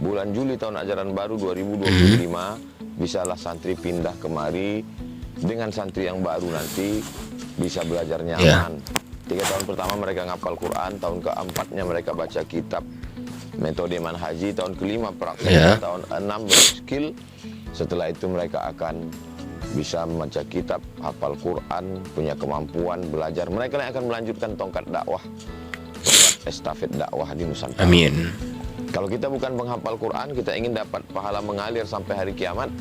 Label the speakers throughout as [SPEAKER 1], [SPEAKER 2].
[SPEAKER 1] bulan Juli tahun ajaran baru 2025 bisalah santri pindah kemari dengan santri yang baru nanti bisa belajar nyaman. 3 tahun pertama mereka ngapal Quran, tahun keempatnya mereka baca kitab metode manhaji, tahun kelima praktek, tahun 6 berskill. Setelah itu mereka akan bisa membaca kitab, hafal Quran, punya kemampuan belajar. Mereka yang akan melanjutkan tongkat dakwah, tongkat estafet dakwah di Nusantara.
[SPEAKER 2] Amin.
[SPEAKER 1] Kalau kita bukan penghafal Quran, kita ingin dapat pahala mengalir sampai hari kiamat,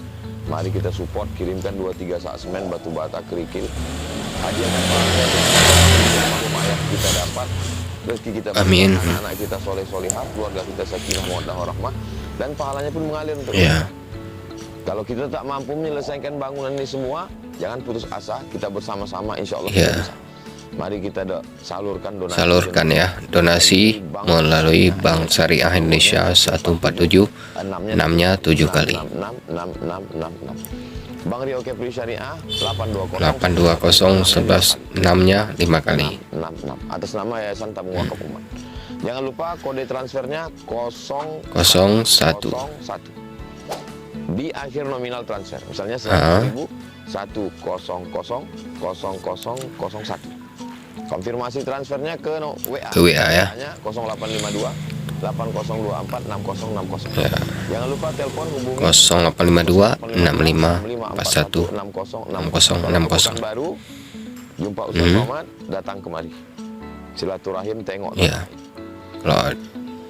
[SPEAKER 1] mari kita support, kirimkan 2-3 sak semen, batu bata, kerikil, hadiahkan pahala rumah yang kita dapat, rezeki kita
[SPEAKER 2] Amin.
[SPEAKER 1] anak-anak kita soleh-solihah, keluarga kita sakinah mawaddah warahmah, dan pahalanya pun mengalir untuk kita. Kalau kita tak mampu menyelesaikan bangunan ini semua, jangan putus asa, kita bersama-sama insya Allah kita bisa. Mari kita salurkan donasi.
[SPEAKER 2] Salurkan ya, donasi melalui Bank Syariah Indonesia 147, 6-nya 7 kali.
[SPEAKER 1] 6. Bank Riau Kepri Syariah 820
[SPEAKER 2] 11 6-nya 5 kali.
[SPEAKER 1] 6. Atas nama Yayasan Tabung Wakaf Umat. Jangan lupa kode transfernya
[SPEAKER 2] 01.
[SPEAKER 1] Di akhir nominal transfer. Misalnya 100.000 1000001. Konfirmasi transfernya ke WA.
[SPEAKER 2] Ke WA ya.
[SPEAKER 1] 0852 8024 6060. Jangan lupa telepon hubungi
[SPEAKER 2] 0852 65 41 60 60.
[SPEAKER 1] Baru jumpa Ustaz Somad, datang kemari. Silaturahim, tengok.
[SPEAKER 2] Kalau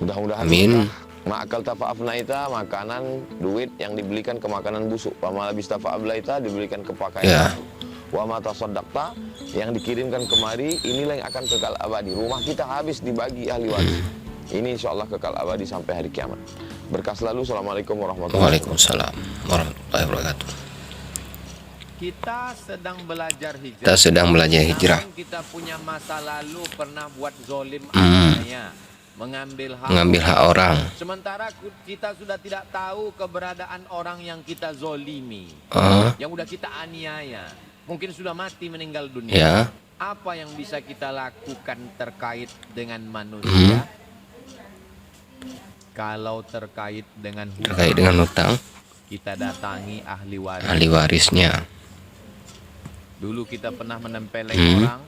[SPEAKER 1] mudah-mudahan ma'akal tafa'afnaita, makanan duit yang dibelikan ke makanan busuk. Wa ma labista fa'ablaita, dibelikan ke pakaian. Wa ma tasaddaqta, yang dikirimkan kemari, inilah yang akan kekal abadi. Rumah kita habis dibagi ahli waris. Ini insya Allah kekal abadi sampai hari kiamat. Berkah selalu. Assalamualaikum warahmatullahi wabarakatuh.
[SPEAKER 2] Waalaikumsalam warahmatullahi wabarakatuh.
[SPEAKER 3] Kita sedang belajar hijrah.
[SPEAKER 2] Namun
[SPEAKER 3] kita punya masa lalu pernah buat zolim adanya, mengambil
[SPEAKER 2] hak orang.
[SPEAKER 3] Sementara kita sudah tidak tahu keberadaan orang yang kita zolimi, yang udah kita aniaya, mungkin sudah mati meninggal dunia. Apa yang bisa kita lakukan terkait dengan manusia? Kalau terkait dengan
[SPEAKER 2] hutang,
[SPEAKER 3] kita datangi ahli
[SPEAKER 2] warisnya.
[SPEAKER 3] Dulu kita pernah menempeleng orang,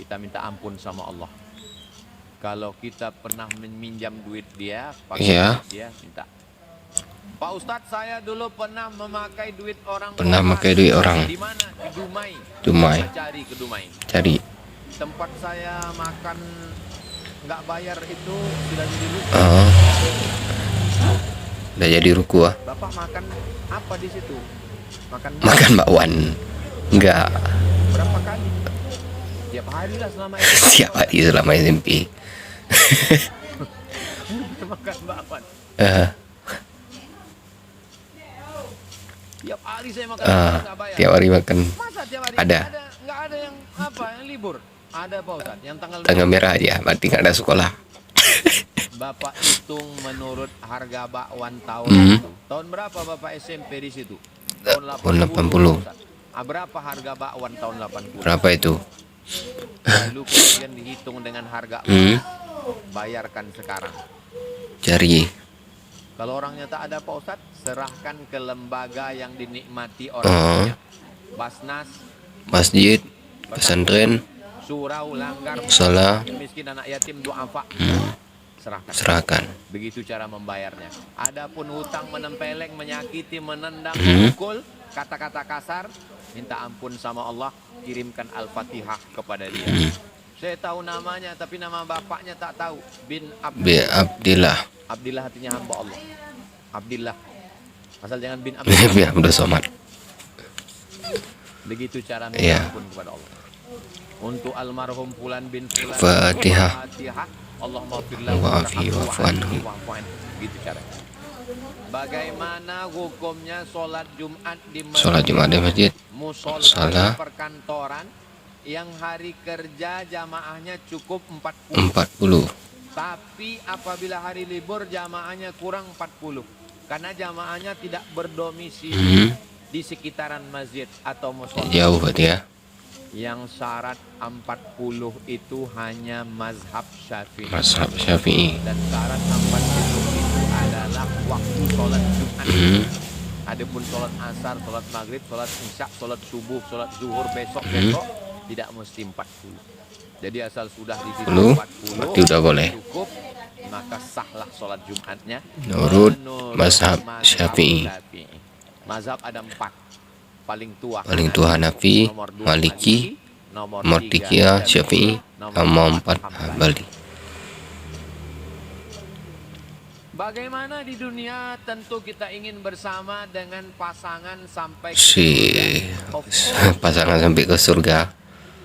[SPEAKER 3] kita minta ampun sama Allah. Kalau kita pernah meminjam duit dia, pakai dia minta. Pak Ustadz, saya dulu pernah memakai duit orang. Di mana? Di Dumai. Cari ke Dumai. Tempat saya makan nggak bayar itu sudah jadi ruku.
[SPEAKER 2] Udah jadi ruku.
[SPEAKER 3] Bapak makan apa di situ?
[SPEAKER 2] Makan bakwan. Enggak.
[SPEAKER 3] Berapa kali? Tiap hari lah selama
[SPEAKER 2] Tiap hari selama SMP.
[SPEAKER 3] Makan bakwan. Tiap hari saya makan nggak bayar.
[SPEAKER 2] Tiap hari makan.
[SPEAKER 3] Masa tiap hari?
[SPEAKER 2] Ada.
[SPEAKER 3] Nggak ada yang yang libur. Ada Pak Ustadz, yang
[SPEAKER 2] tanggal merah aja, berarti nggak ada sekolah.
[SPEAKER 3] Bapak hitung menurut harga bakwan tahun tahun berapa Bapak SMP di situ? Tahun
[SPEAKER 2] 80.
[SPEAKER 3] Berapa harga bakwan tahun 80?
[SPEAKER 2] Berapa itu?
[SPEAKER 3] Lalu kemudian dihitung dengan harga bayarkan sekarang.
[SPEAKER 2] Cari.
[SPEAKER 3] Kalau orangnya tak ada Pak Ustadz, serahkan ke lembaga yang dinikmati orangnya. Basnas,
[SPEAKER 2] masjid, pesantren,
[SPEAKER 3] surau, langgar,
[SPEAKER 2] salah,
[SPEAKER 3] miskin, anak yatim, duafa.
[SPEAKER 2] Serahkan.
[SPEAKER 3] Begitu cara membayarnya. Adapun hutang menempeleng, menyakiti, menendang, memukul, kata-kata kasar, minta ampun sama Allah, kirimkan Al-Fatihah kepada dia. Saya tahu namanya, tapi nama bapaknya tak tahu. Bin
[SPEAKER 2] Abdillah.
[SPEAKER 3] Abdillah artinya hamba Allah. Abdillah. Asal jangan bin Abdillah.
[SPEAKER 2] Bin Abdul Somad.
[SPEAKER 3] Begitu cara minta ampun kepada Allah. Untuk almarhum Fulan bin Fulan,
[SPEAKER 2] Fatihah.
[SPEAKER 3] Allahumma firlahu wa'fu anhu. Gitu caranya. Bagaimana hukumnya sholat Jumat di masjid?
[SPEAKER 2] Sholat Jumat di masjid.
[SPEAKER 3] Musola perkantoran yang hari kerja jamaahnya cukup 40. Tapi apabila hari libur jamaahnya kurang 40. Karena jamaahnya tidak berdomisili di sekitaran masjid atau musola.
[SPEAKER 2] Jauh berarti ya.
[SPEAKER 3] Yang syarat 40 itu hanya mazhab Syafi'i.
[SPEAKER 2] Mazhab Syafi'i.
[SPEAKER 3] Dan syarat 40 itu adalah sholat Jumat. Adapun sholat asar, sholat maghrib, sholat isya, sholat subuh, sholat zuhur besok tidak mesti 40. Jadi asal sudah di situ 40
[SPEAKER 2] berarti udah boleh.
[SPEAKER 3] cukup, maka sahlah sholat Jumatnya.
[SPEAKER 2] Menurut mazhab Syafi'i.
[SPEAKER 3] Mazhab ada 4. Paling tua
[SPEAKER 2] Hanafi,
[SPEAKER 3] nomor 2
[SPEAKER 2] Maliki,
[SPEAKER 3] nomor
[SPEAKER 2] nomor 3
[SPEAKER 3] 3
[SPEAKER 2] Syafi'i, nomor 4 Hambali.
[SPEAKER 3] Bagaimana di dunia, tentu kita ingin bersama dengan pasangan sampai ke
[SPEAKER 2] Si
[SPEAKER 3] surga. Of course.
[SPEAKER 2] pasangan sampai ke surga.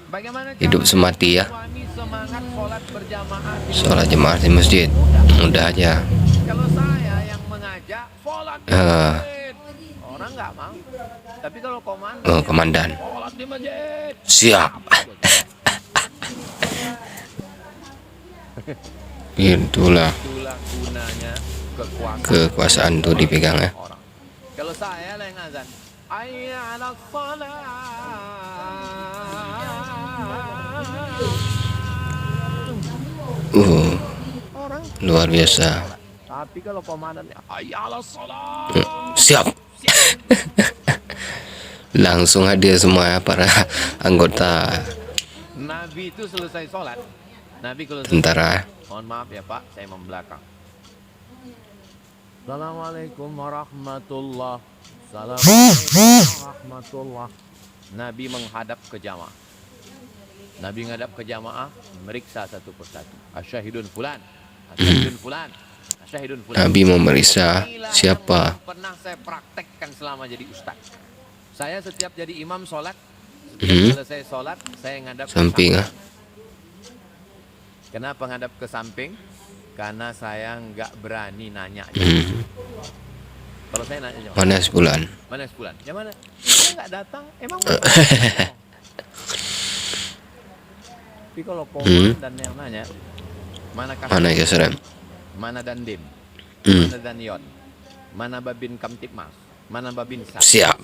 [SPEAKER 3] Bagaimana
[SPEAKER 2] Hidup
[SPEAKER 3] caranya
[SPEAKER 2] semati ya.
[SPEAKER 3] suami semangat sholat berjamaah di
[SPEAKER 2] Sholat jemaah di masjid. Mudah aja.
[SPEAKER 3] Kalau saya yang mengajak sholat di masjid, orang nggak mau. Tapi kalau komandan,
[SPEAKER 2] Komandan.
[SPEAKER 3] sholat di masjid.
[SPEAKER 2] Siap. Itulah
[SPEAKER 3] Itulah gunanya kekuasaan.
[SPEAKER 2] kekuasaan tuh dipegang ya.
[SPEAKER 3] Orang. Kalau saya lah yang azan, hayya 'alas shalah. Orang.
[SPEAKER 2] Luar biasa.
[SPEAKER 3] Tapi kalau komandannya, hayya 'alas shalah.
[SPEAKER 2] Siap. Langsung hadir semua para anggota
[SPEAKER 3] Nabi itu selesai sholat. Nabi kalau selesai,
[SPEAKER 2] tentara.
[SPEAKER 3] mohon maaf ya Pak, saya membelakang. Assalamualaikum warahmatullah. Assalamualaikum warahmatullah. Nabi menghadap ke jamaah. Nabi menghadap ke jamaah, meriksa satu persatu. Asyahidun fulan, asyahidun fulan, asyahidun fulan.
[SPEAKER 2] Nabi memeriksa
[SPEAKER 3] Inilah
[SPEAKER 2] siapa.
[SPEAKER 3] yang pernah saya praktekkan selama jadi ustaz. Saya setiap jadi imam sholat, setiap selesai sholat, saya ngadap
[SPEAKER 2] Samping
[SPEAKER 3] ke
[SPEAKER 2] ah.
[SPEAKER 3] Kenapa ngadap ke samping? Karena saya nggak berani nanya. Kalau saya nanya,
[SPEAKER 2] Mana sebulan?
[SPEAKER 3] mana sebulan? Yang mana? Saya nggak datang, emang mana? Tapi kalau komandan yang nanya, mana
[SPEAKER 2] Mana
[SPEAKER 3] kasih?
[SPEAKER 2] ya serem?
[SPEAKER 3] Mana dandim? Mana danion? Mana babin kamtipmas? Mana babin sat?
[SPEAKER 2] Siap.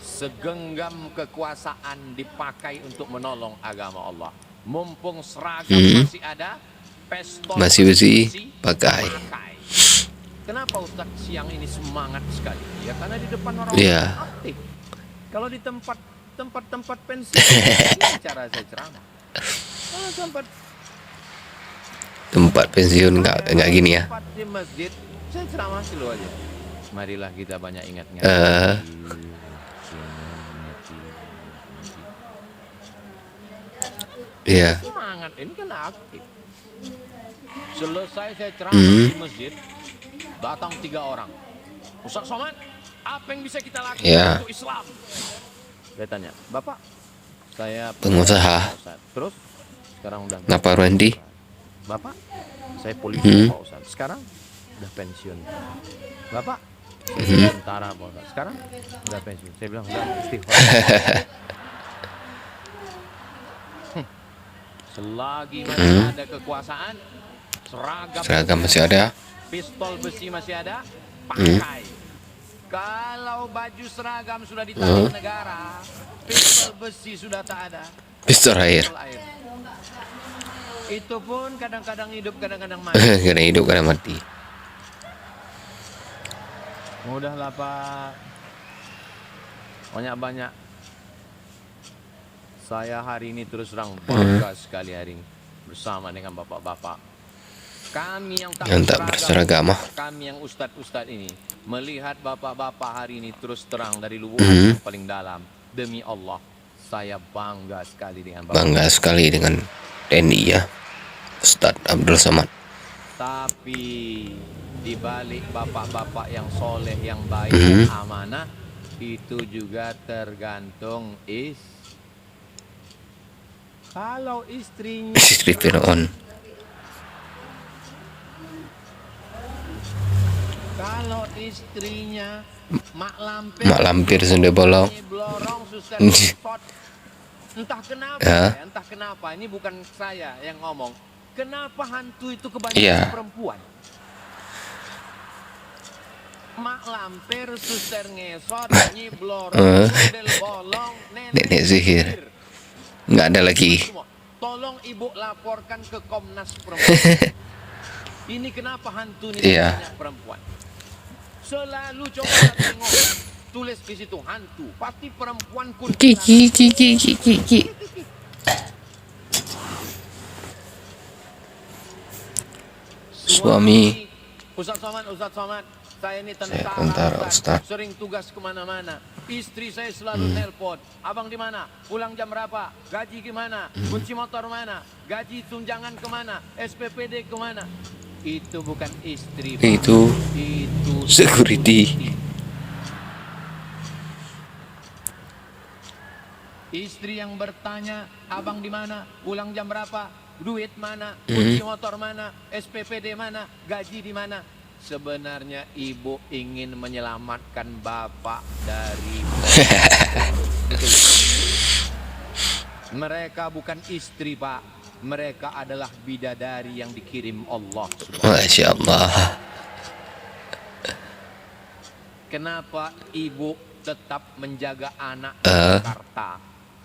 [SPEAKER 3] Segenggam kekuasaan dipakai untuk menolong agama Allah. Mumpung seragam masih ada, pistol
[SPEAKER 2] Masih besi, pakai.
[SPEAKER 3] Kenapa Ustaz siang ini semangat sekali? Ya karena di depan orang
[SPEAKER 2] Iya.
[SPEAKER 3] aktif. Kalau di tempat pensiun, ini cara saya ceramah. Kalau
[SPEAKER 2] Tempat pensiun nggak gini ya.
[SPEAKER 3] tempat di masjid, saya ceramah dulu aja. Marilah kita banyak ingat-ingat.
[SPEAKER 2] Iya.
[SPEAKER 3] Semangat ini kan aktif. Selesai saya ceramah di masjid, datang 3 orang. Ustaz Somad, apa yang bisa kita lakukan
[SPEAKER 2] Ya.
[SPEAKER 3] untuk Islam? Saya tanya, Bapak, saya
[SPEAKER 2] Pengusaha.
[SPEAKER 3] Ustaz. Terus sekarang udah
[SPEAKER 2] Kenapa Randy?
[SPEAKER 3] Bapak, saya polisi Pak Ustaz. Sekarang udah pensiun. Bapak, saya tentara Pak Ustaz. Sekarang udah pensiun. Saya bilang udah istighfar. Selagi masih ada kekuasaan,
[SPEAKER 2] Seragam masih ada.
[SPEAKER 3] pistol besi masih ada, pakai. Kalau baju seragam sudah ditarik negara, pistol besi sudah tak ada.
[SPEAKER 2] Pistol air.
[SPEAKER 3] Pistol air. Itu pun kadang-kadang hidup, kadang-kadang mati.
[SPEAKER 2] Kadang hidup kadang mati.
[SPEAKER 3] Mudahlah Pak. Banyak-banyak. Saya hari ini terus terang bangga sekali hari ini bersama dengan bapak-bapak. Kami yang tak
[SPEAKER 2] Yang tak berseragam.
[SPEAKER 3] kami yang ustadz-ustadz ini melihat bapak-bapak hari ini terus terang dari lubuk hati yang paling dalam. Demi Allah, saya bangga sekali dengan bapak.
[SPEAKER 2] Bangga sekali dengan TNI ya. Ustadz Abdul Somad.
[SPEAKER 3] Tapi di balik bapak-bapak yang soleh, yang baik, yang amanah, itu juga tergantung kalau istrinya
[SPEAKER 2] Istri Fir'aun.
[SPEAKER 3] kalau istrinya
[SPEAKER 2] Mak lampir sudah bolong.
[SPEAKER 3] blorong suster repot. Entah kenapa
[SPEAKER 2] Ya.
[SPEAKER 3] entah kenapa, ini bukan saya yang ngomong. Kenapa hantu itu kebanyakan
[SPEAKER 2] Iya.
[SPEAKER 3] perempuan? Mak lampir, suster ngesot, nyi blorong, model bolong,
[SPEAKER 2] Nenek sihir. Nggak ada lagi.
[SPEAKER 3] Semua. Tolong ibu laporkan ke Komnas Perempuan. Ini kenapa hantu ini
[SPEAKER 2] Iya.
[SPEAKER 3] banyak perempuan? Selalu coba tengok, tulis di situ hantu, pasti perempuan kuntilanak.
[SPEAKER 2] Ki. Suami.
[SPEAKER 3] Ustaz Somad, saya ini
[SPEAKER 2] Saya
[SPEAKER 3] tentara,
[SPEAKER 2] tentara, Ustaz.
[SPEAKER 3] sering tugas kemana-mana. Istri saya selalu nelpon, abang di mana? Pulang jam berapa? Gaji gimana? Kunci motor mana? Gaji tunjangan kemana? SPPD kemana? Itu bukan istri, Pak.
[SPEAKER 2] Itu security.
[SPEAKER 3] Istri yang bertanya, abang di mana? Pulang jam berapa? Duit mana? Kunci motor mana? SPPD mana? Gaji di mana? Sebenarnya ibu ingin menyelamatkan bapak dari betul. Mereka bukan istri, Pak. Mereka adalah bidadari yang dikirim Allah.
[SPEAKER 2] Masya Allah.
[SPEAKER 3] Kenapa ibu tetap menjaga anak di Jakarta?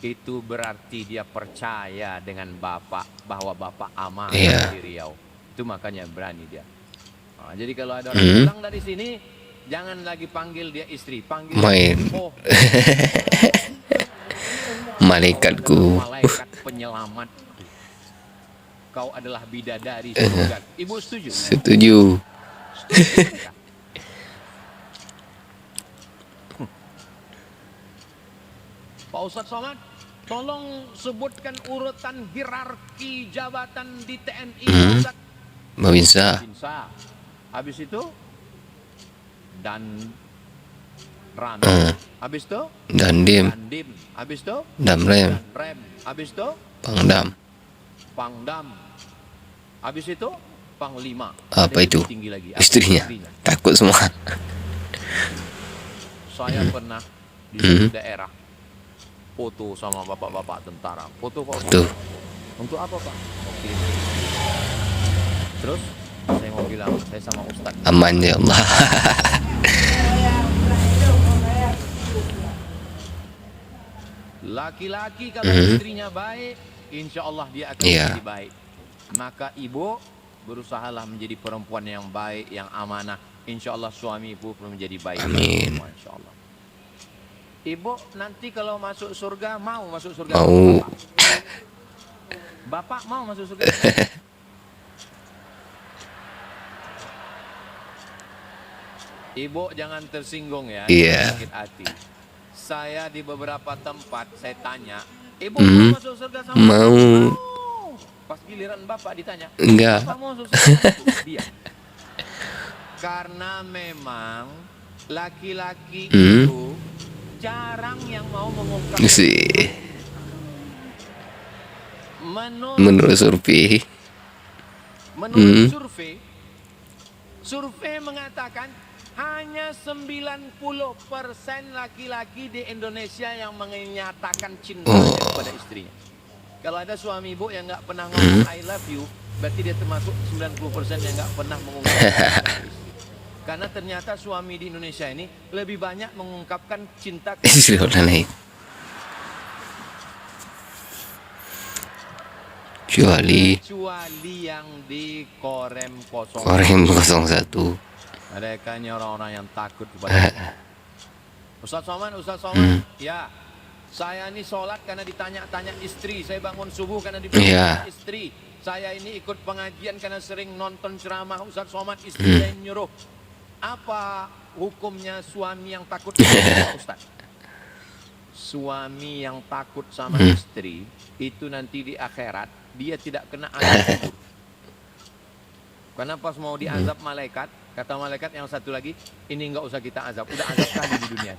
[SPEAKER 3] Itu berarti dia percaya dengan bapak, bahwa bapak aman
[SPEAKER 2] Iya.
[SPEAKER 3] di Riau. Itu makanya berani dia. Nah, jadi kalau ada orang pulang dari sini, jangan lagi panggil dia istri, panggil
[SPEAKER 2] Main.
[SPEAKER 3] oh,
[SPEAKER 2] Malaikatku.
[SPEAKER 3] malaikat penyelamat. Kau adalah bidadari surga. Ibu setuju?
[SPEAKER 2] Setuju.
[SPEAKER 3] Pak Ustadz Somad, tolong sebutkan urutan hierarki jabatan di TNI. Ustadz.
[SPEAKER 2] Babinsa.
[SPEAKER 3] Binsa. Habis itu dan Ram. Habis itu
[SPEAKER 2] Dandim.
[SPEAKER 3] Dandim. Habis itu
[SPEAKER 2] Damrem.
[SPEAKER 3] Rem. Habis itu
[SPEAKER 2] Pangdam.
[SPEAKER 3] Pangdam. Habis itu Panglima.
[SPEAKER 2] Apa
[SPEAKER 3] Ada yang
[SPEAKER 2] itu?
[SPEAKER 3] lebih tinggi lagi. Apa
[SPEAKER 2] Istrinya. Takut semua.
[SPEAKER 3] Saya pernah di suatu daerah foto sama bapak-bapak tentara. Foto Pak.
[SPEAKER 2] Tuh.
[SPEAKER 3] Untuk apa, Pak? Oke. Terus saya mau bilang saya sama Ustadz.
[SPEAKER 2] Aman ya Allah.
[SPEAKER 3] Laki-laki kalau istrinya baik, insya Allah dia akan
[SPEAKER 2] Iya.
[SPEAKER 3] menjadi baik. Maka ibu berusahalah menjadi perempuan yang baik, yang amanah. Insya Allah suami ibu pun menjadi baik.
[SPEAKER 2] Amin.
[SPEAKER 3] Masya Allah. Ibu nanti kalau masuk surga, mau masuk surga?
[SPEAKER 2] Mau.
[SPEAKER 3] Bapak mau masuk surga? Ibu jangan tersinggung ya,
[SPEAKER 2] Iya.
[SPEAKER 3] sakit hati. Saya di beberapa tempat saya tanya, ibu mau masuk surga sama
[SPEAKER 2] Mau.
[SPEAKER 3] Mau. Pas giliran bapak ditanya,
[SPEAKER 2] Enggak.
[SPEAKER 3] bapak mau masuk surga? Dia. Karena memang laki-laki itu jarang yang mau mengungkapkan.
[SPEAKER 2] Sih.
[SPEAKER 3] Menurut
[SPEAKER 2] Menurut survei.
[SPEAKER 3] survei mengatakan hanya 90% laki-laki di Indonesia yang menyatakan cintanya kepada istrinya. Kalau ada suami ibu yang nggak pernah ngomong I love you, berarti dia termasuk 90% yang nggak pernah mengungkapkan istri. Karena ternyata suami di Indonesia ini lebih banyak mengungkapkan cinta
[SPEAKER 2] Istri orang lain. Kecuali
[SPEAKER 3] yang di Korem 01.
[SPEAKER 2] Korem 01.
[SPEAKER 3] Mereka ini orang-orang yang takut kepada Allah. Ustaz Somad, ya. Saya ini sholat karena ditanya-tanya istri. Saya bangun subuh karena ditanya istri. Saya ini ikut pengajian karena sering nonton ceramah Ustaz Somad, istri saya nyuruh. Apa hukumnya suami yang takut sama Ustaz? Suami yang takut sama istri itu nanti di akhirat dia tidak kena azab kubur. Karena pas mau diazab malaikat, kata malaikat yang satu lagi, ini nggak usah kita azab, udah azab kali di dunia.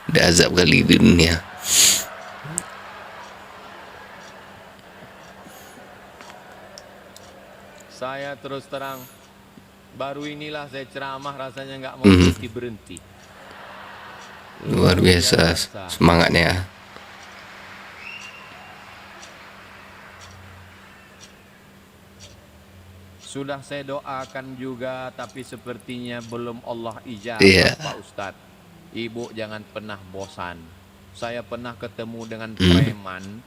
[SPEAKER 2] Udah azab kali di dunia.
[SPEAKER 3] Saya terus terang, baru inilah saya ceramah rasanya nggak mau berhenti.
[SPEAKER 2] Luar biasa semangatnya.
[SPEAKER 3] Sudah saya doakan juga, tapi sepertinya belum Allah ijabah, Pak Ustadz. Ibu jangan pernah bosan. Saya pernah ketemu dengan preman,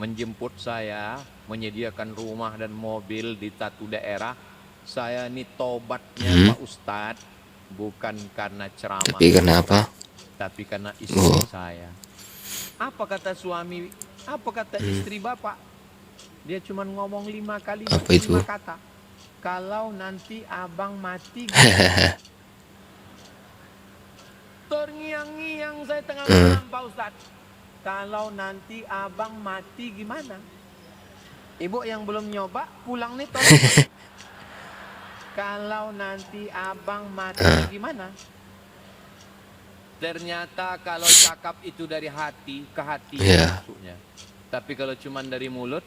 [SPEAKER 3] menjemput saya, menyediakan rumah dan mobil di satu daerah. Saya ini tobatnya Pak Ustadz bukan karena ceramah,
[SPEAKER 2] Tapi kenapa?
[SPEAKER 3] tapi karena istri saya. Apa kata suami? Apa kata istri Bapak? Dia cuma ngomong 5 kali,
[SPEAKER 2] Apa itu?
[SPEAKER 3] 5 kata. Kalau nanti abang mati, gimana? Terngiang-ngiang saya tengah malam Pak Ustadz. Kalau nanti abang mati gimana? Ibu yang belum nyoba pulang nih tolong. Kalau nanti abang mati gimana? Ternyata kalau cakap itu dari hati ke hati maksudnya. Tapi kalau cuman dari mulut,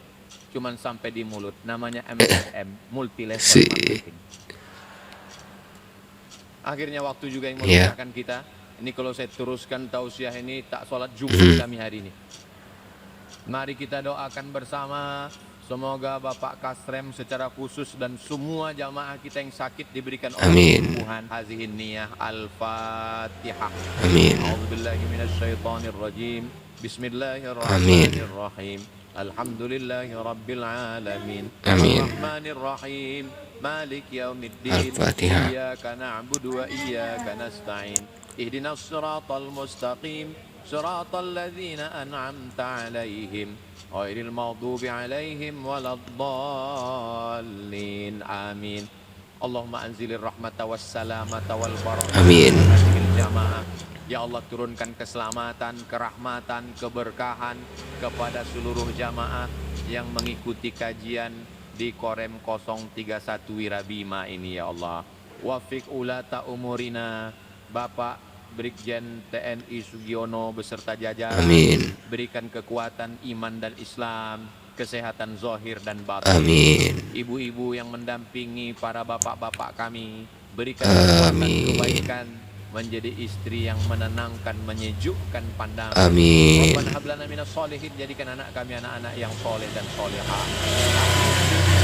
[SPEAKER 3] cuman sampai di mulut. Namanya MLM, multi level marketing. Akhirnya waktu juga yang memisahkan kita. Ini kalau saya teruskan tausiah ini tak sholat Jumat kami hari ini. Mari kita doakan bersama. Semoga Bapak Kasrem secara khusus dan semua jamaah kita yang sakit diberikan kesembuhan. Hazihin niyah Al-Fatihah.
[SPEAKER 2] Amin.
[SPEAKER 3] A'udzubillahi minasyaitonirrajim. Bismillahirrahmanirrahim. Alhamdulillahi rabbil alamin. Ar-Rahmanirrahim. Malik yaumiddin.
[SPEAKER 2] Al-Fatihah.
[SPEAKER 3] Iyyaka na'budu wa iyyaka nasta'in. Ihdinas siratal mustaqim. Siratal ladzina an'amta 'alaihim. Ghairil maghdubi 'alaihim waladdallin. Amin. Allahumma anzilir rahmata was salamata wal barakah.
[SPEAKER 2] Amin.
[SPEAKER 3] Jamaah. Ya Allah, turunkan keselamatan, kerahmatan, keberkahan kepada seluruh jamaah yang mengikuti kajian di Korem 031 Wirabima ini ya Allah. Wafiq ulata umurina Bapak Brigjen TNI Sugiono beserta jajaran.
[SPEAKER 2] Amin.
[SPEAKER 3] Berikan kekuatan iman dan Islam, kesehatan zahir dan batin.
[SPEAKER 2] Amin.
[SPEAKER 3] Ibu-ibu yang mendampingi para bapak-bapak kami, berikan kekuatan kebaikan, menjadi istri yang menenangkan, menyejukkan pandangan.
[SPEAKER 2] Amin.
[SPEAKER 3] Rabbana hab lana minas sholihin, jadikan anak kami anak-anak yang soleh dan solehah.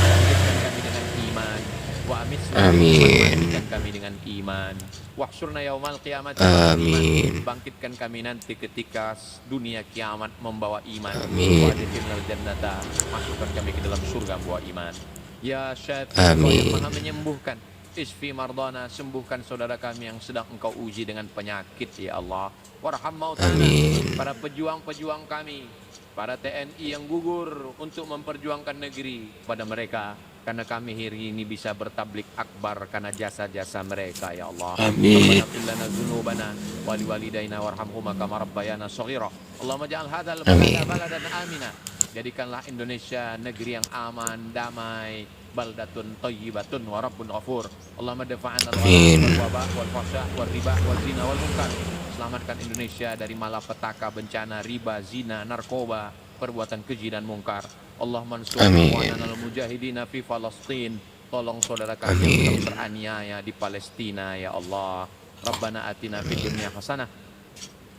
[SPEAKER 3] Lanjutkan kami dengan iman. Wa
[SPEAKER 2] Amin.
[SPEAKER 3] Bangkitkan kami dengan iman. Wahsyurna yaumal qiyamati.
[SPEAKER 2] Amin.
[SPEAKER 3] Bangkitkan kami nanti ketika dunia kiamat membawa iman.
[SPEAKER 2] Amin.
[SPEAKER 3] Wa adkhilnal jannata. Masukkan kami ke dalam surga membawa iman. Ya Syafi'i yang Maha menyembuhkan. Isfi mardana, sembuhkan saudara kami yang sedang Engkau uji dengan penyakit ya Allah. Warham mautana. Para pejuang-pejuang kami, para TNI yang gugur untuk memperjuangkan negeri, pada mereka, karena kami hari ini bisa bertablik akbar karena jasa-jasa mereka ya Allah.
[SPEAKER 2] Amin.
[SPEAKER 3] Rabbana fil lana dzunubana wa liwalidayna warhamhuma kama rabbayana shaghira. Allahumma ja'al hadzal
[SPEAKER 2] Amin.
[SPEAKER 3] baladan amina. Jadikanlah Indonesia negeri yang aman, damai, baldatun thayyibatun wa rabbun ghafur. Allahumma dafa'ana al-wabah wal fahsya wal riba wal zina wal munkar. Selamatkan Indonesia dari malapetaka, bencana, riba, zina, narkoba, perbuatan keji dan mungkar. Allah mansur al mujahidina fi Palestin. Tolong saudara kami yang teraniaya di Palestina ya Allah. Rabbana atina fid dunya hasanah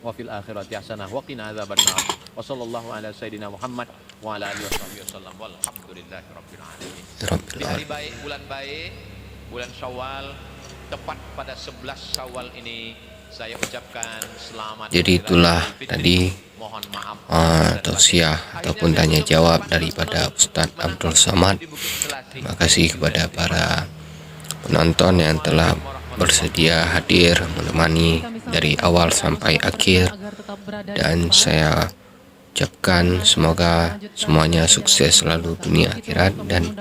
[SPEAKER 3] wa fil akhirati hasanah wa qina adzabannar. Wa sallallahu ala sayidina Muhammad wa ala alihi wasallam. Walhamdulillahi rabbil alamin. Di hari baik, bulan Syawal, tepat pada 11 Syawal ini saya ucapkan selamat.
[SPEAKER 2] Jadi itulah tadi
[SPEAKER 3] mohon maaf
[SPEAKER 2] tausiah ataupun tanya jawab daripada Ustadz Abdul Somad. Terima kasih kepada para penonton yang telah bersedia hadir menemani dari awal sampai akhir, dan saya ucapkan semoga semuanya sukses selalu dunia akhirat, dan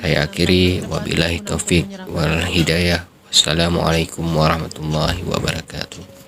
[SPEAKER 2] saya akhiri wabillahi taufik wal hidayah. Wassalamualaikum warahmatullahi wabarakatuh.